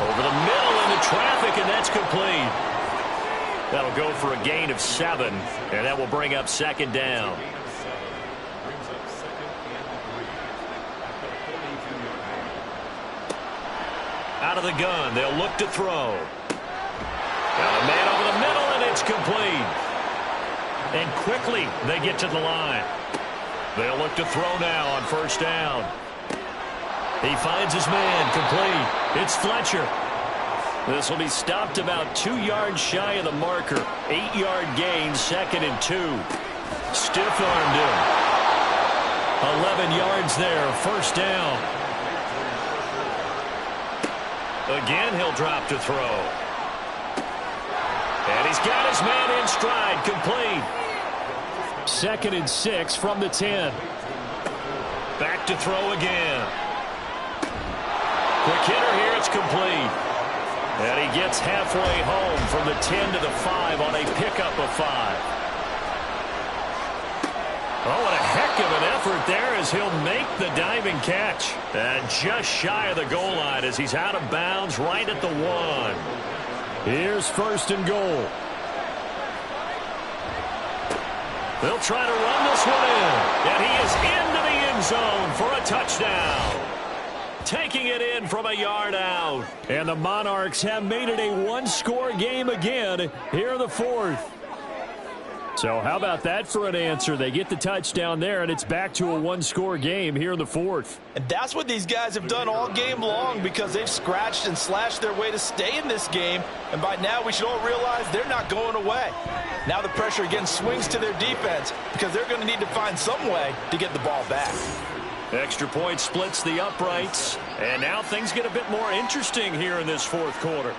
Over the middle into traffic, and that's complete. That'll go for a gain of 7, and that will bring up second down. Out of the gun, they'll look to throw. Got a man over the middle, and it's complete. And quickly they get to the line. They'll look to throw now on first down. He finds his man, complete. It's Fletcher. This will be stopped about 2 yards shy of the marker. 8-yard gain, 2nd and 2. Stiff-armed him. 11 yards there, first down. Again, he'll drop to throw. And he's got his man in stride, complete. 2nd and 6 from the 10. Back to throw again. Quick hitter here, it's complete. And he gets halfway home from the 10 to the 5 on a pickup of 5. Oh, what a heck of an effort there as he'll make the diving catch. And just shy of the goal line as he's out of bounds right at the 1. Here's 1st and goal. They'll try to run this one in. And he is into the end end zone for a touchdown. Taking it in from a yard out. And the Monarchs have made it a one-score game again here in the fourth. So how about that for an answer? They get the touchdown there, and it's back to a one-score game here in the fourth. And that's what these guys have done all game long, because they've scratched and slashed their way to stay in this game. And by now, we should all realize they're not going away. Now the pressure again swings to their defense, because they're going to need to find some way to get the ball back. Extra point splits the uprights. And now things get a bit more interesting here in this fourth quarter.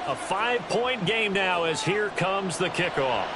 A 5-point game now as here comes the kickoff.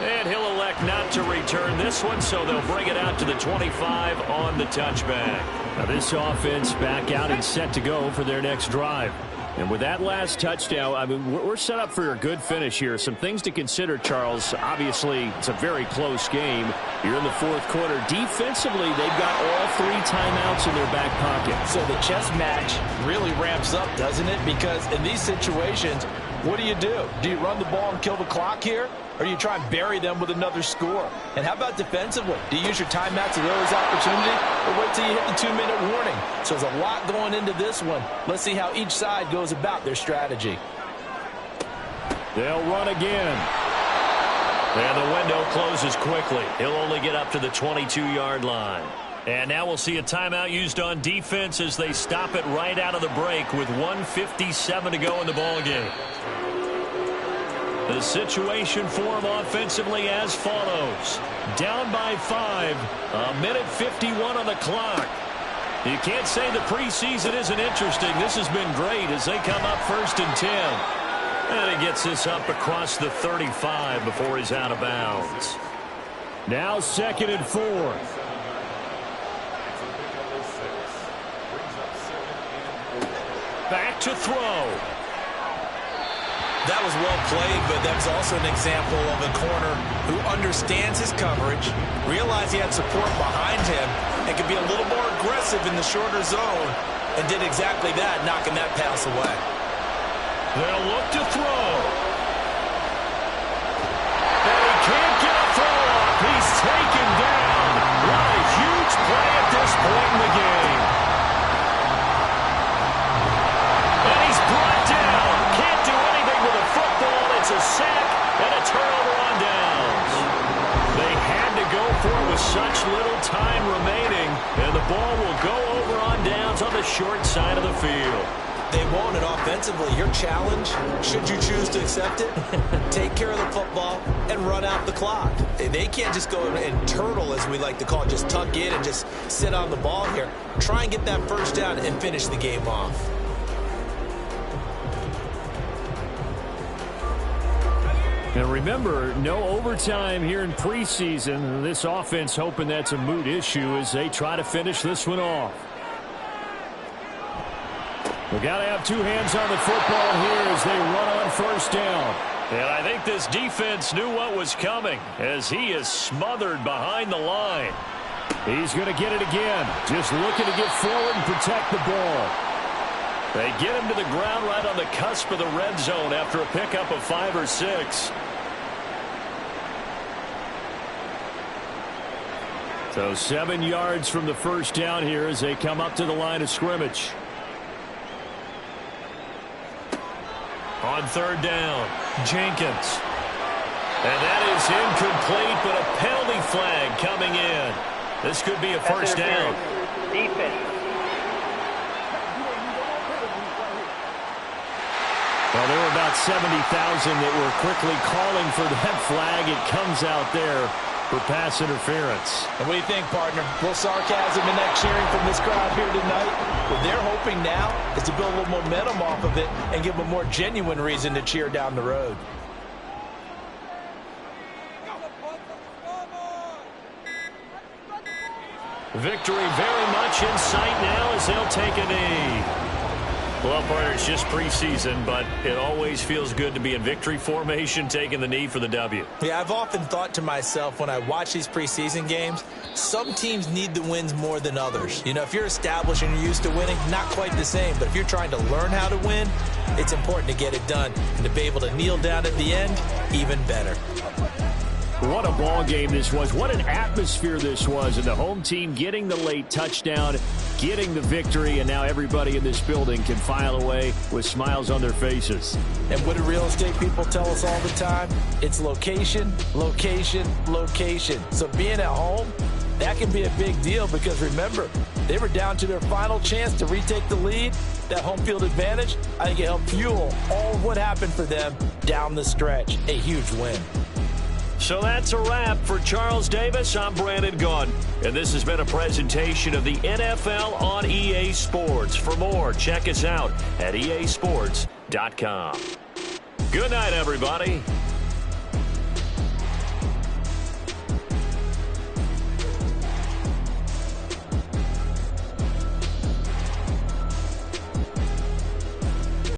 And he'll elect not to return this one, so they'll bring it out to the 25 on the touchback. Now this offense back out and set to go for their next drive. And with that last touchdown, I mean, we're set up for a good finish here. Some things to consider, Charles. Obviously, it's a very close game. You're in the fourth quarter. Defensively, they've got all 3 timeouts in their back pocket. So the chess match really ramps up, doesn't it? Because in these situations, what do? Do you run the ball and kill the clock here? Or do you try and bury them with another score? And how about defensively? Do you use your timeouts at early opportunity, or wait till you hit the 2-minute warning? So there's a lot going into this one. Let's see how each side goes about their strategy. They'll run again. And the window closes quickly. He'll only get up to the 22-yard line. And now we'll see a timeout used on defense as they stop it right out of the break with 1:57 to go in the ballgame. The situation for them offensively as follows. Down by 5. 1:51 on the clock. You can't say the preseason isn't interesting. This has been great as they come up 1st and 10. And he gets this up across the 35 before he's out of bounds. Now 2nd and 4. Back to throw. That was well played, but that was also an example of a corner who understands his coverage, realized he had support behind him, and could be a little more aggressive in the shorter zone, and did exactly that, knocking that pass away. They'll look to throw. And he can't get a throw off. He's taken down. What a huge play at this point in the game. And he's brought down. Can't do anything with a football. It's a sack and a turnover on downs. They had to go for it with such little time remaining, and the ball will go over on downs on the short side of the field. They won't, and offensively, your challenge, should you choose to accept it, take care of the football and run out the clock. They can't just go and turtle, as we like to call it, just tuck in and just sit on the ball here. Try and get that first down and finish the game off. And remember, no overtime here in preseason. This offense hoping that's a moot issue as they try to finish this one off. We got to have 2 hands on the football here as they run on 1st down. And I think this defense knew what was coming as he is smothered behind the line. He's going to get it again. Just looking to get forward and protect the ball. They get him to the ground right on the cusp of the red zone after a pickup of 5 or 6. So 7 yards from the first down here as they come up to the line of scrimmage. On 3rd down, Jenkins. And that is incomplete, but a penalty flag coming in. This could be a first down. Defense. Well, there were about 70,000 that were quickly calling for that flag. It comes out there for pass interference. And what do you think, partner? A little sarcasm in that cheering from this crowd here tonight? What they're hoping now is to build a little momentum off of it and give them a more genuine reason to cheer down the road. Victory very much in sight now as they'll take a knee. Well, partner, it's just preseason, but it always feels good to be in victory formation, taking the knee for the W. Yeah, I've often thought to myself when I watch these preseason games, some teams need the wins more than others. You know, if you're established and you're used to winning, not quite the same. But if you're trying to learn how to win, it's important to get it done. And to be able to kneel down at the end, even better. What a ball game this was. What an atmosphere this was. And the home team getting the late touchdown, getting the victory, and now everybody in this building can file away with smiles on their faces. And what do real estate people tell us all the time? It's location, location, location. So being at home, that can be a big deal because remember, they were down to their final chance to retake the lead. That home field advantage, I think it helped fuel all of what happened for them down the stretch. A huge win. So that's a wrap for Charles Davis. I'm Brandon Gaudin, and this has been a presentation of the NFL on EA Sports. For more, check us out at easports.com. Good night, everybody.